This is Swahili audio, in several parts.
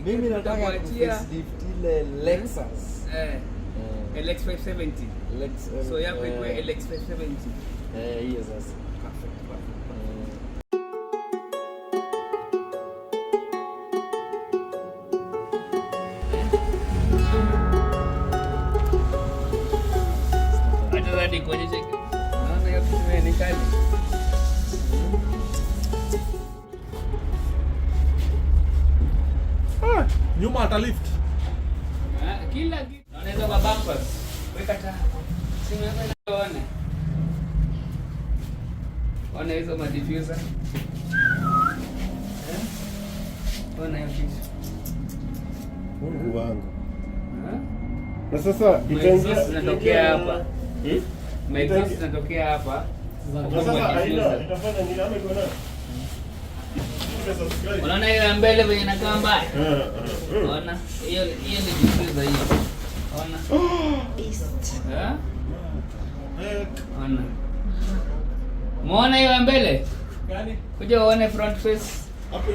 Mimi nataka facelift ile Lexus. LX 570. So yako iko LX 570. Hiyo sasa. Perfect. Naona hiyo kitu ni kali. Nyuma ata lift. Kila kitu. Naona hizo bumpers. Weka taa. Simu yako inaona. Ona hizo diffuser. Ona hiyo kitu. Mungu wangu. Na sasa itaingia inatokea hapa. Exhaust inatokea hapa. Sasa itafanya nini ama iko na? Unaona hiyo mbele venye inakaa mbaya? Unaona? Hiyo ni diffuser hiyo. Unaona? Unaona? Muona hiyo mbele? Gani? Kuja uone front face. Hapo.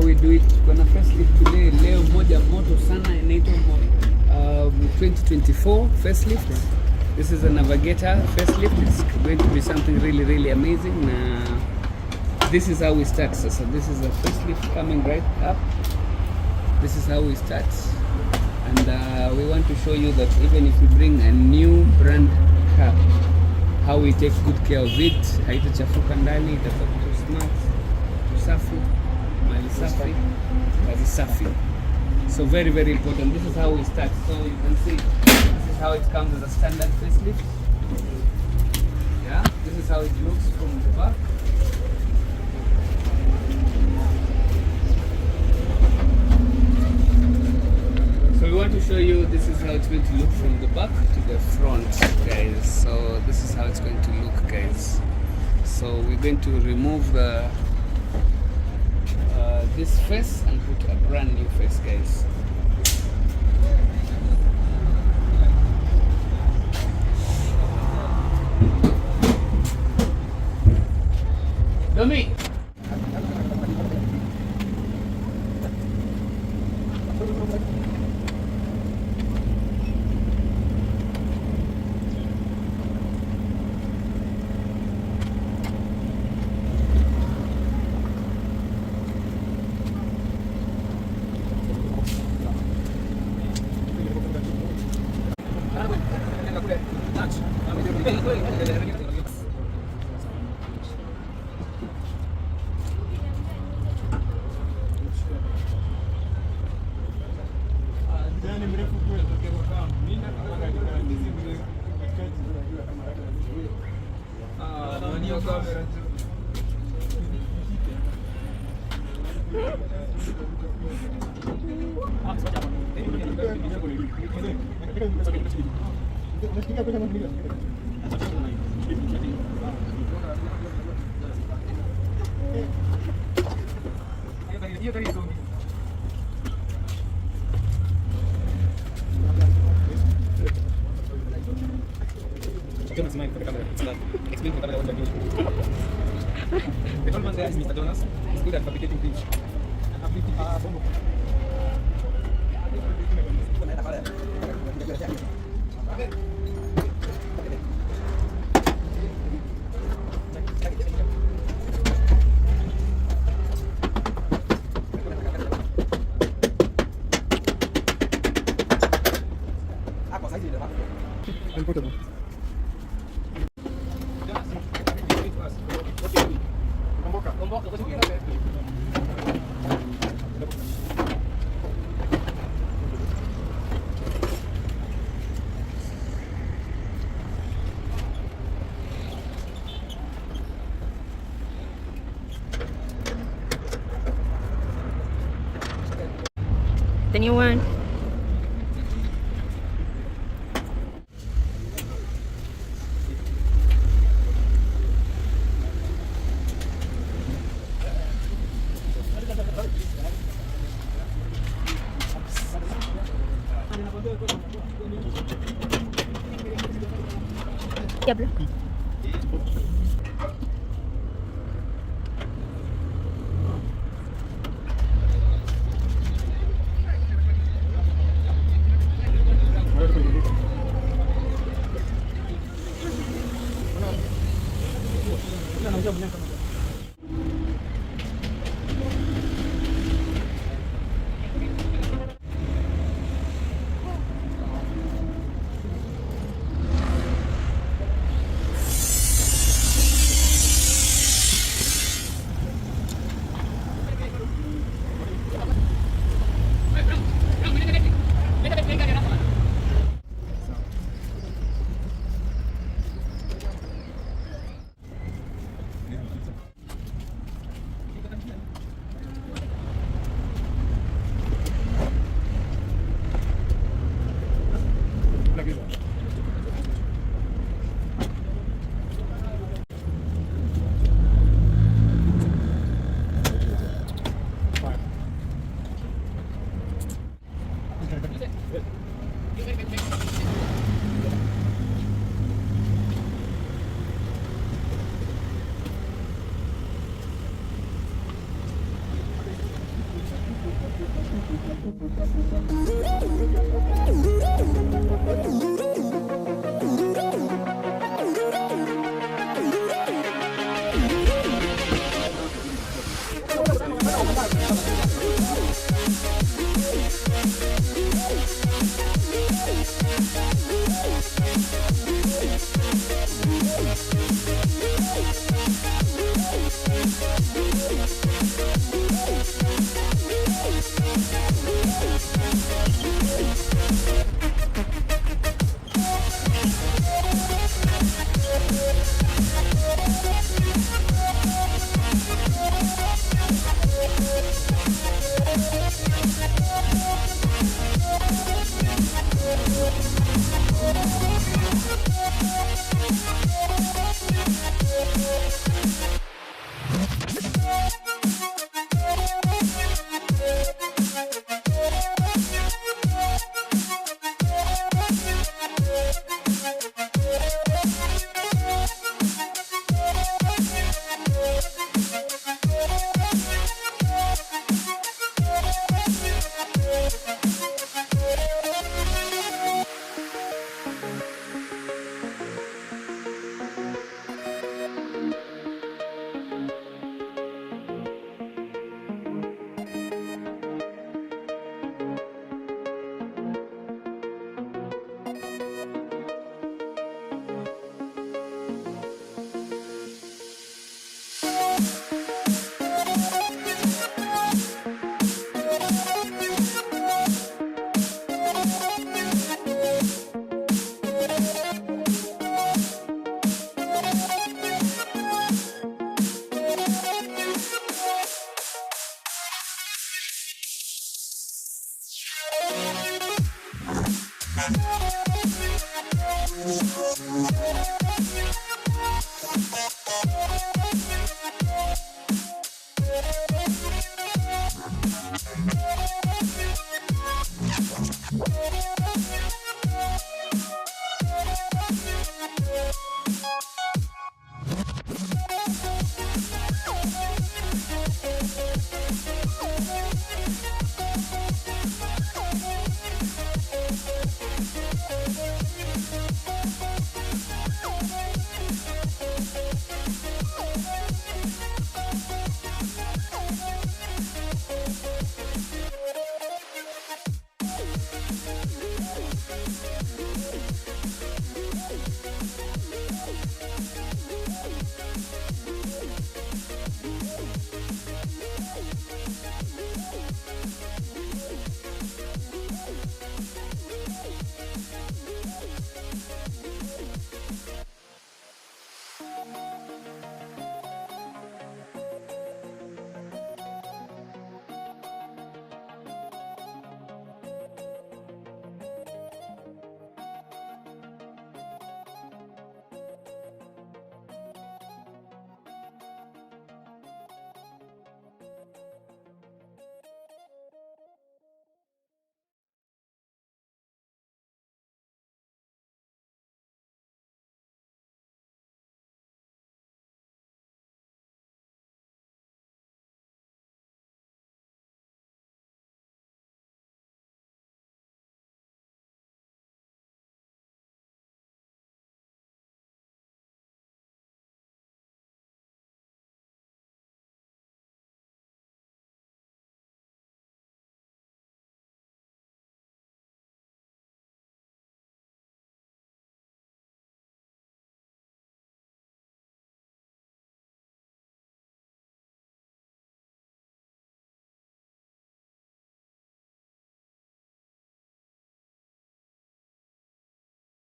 We do it kuna facelift today. Leo moja moto sana inaitwa 2024 facelift. This is a Navigator facelift. It's going to be something really amazing. This is how we start. So this is a facelift coming right up. This is how we start, and we want to show you that even if you bring a new brand car, how we take good care of it. Haitachafuka ndani, itakuwa smart, safi, mali safi, kazi safi. So very important. This is how we start. So you can see this is how it comes as a standard facelift. Yeah, this is how it looks from the back. So we want to show you this is how it's going to look from the back to the front, guys. So this is how it's going to look, guys. So we're going to remove the this face and put a brand new face, guys. Domi. The old man there is Mr. Jonas. He's good at fabricating things. Comfortable. The new one. Yeah, bro.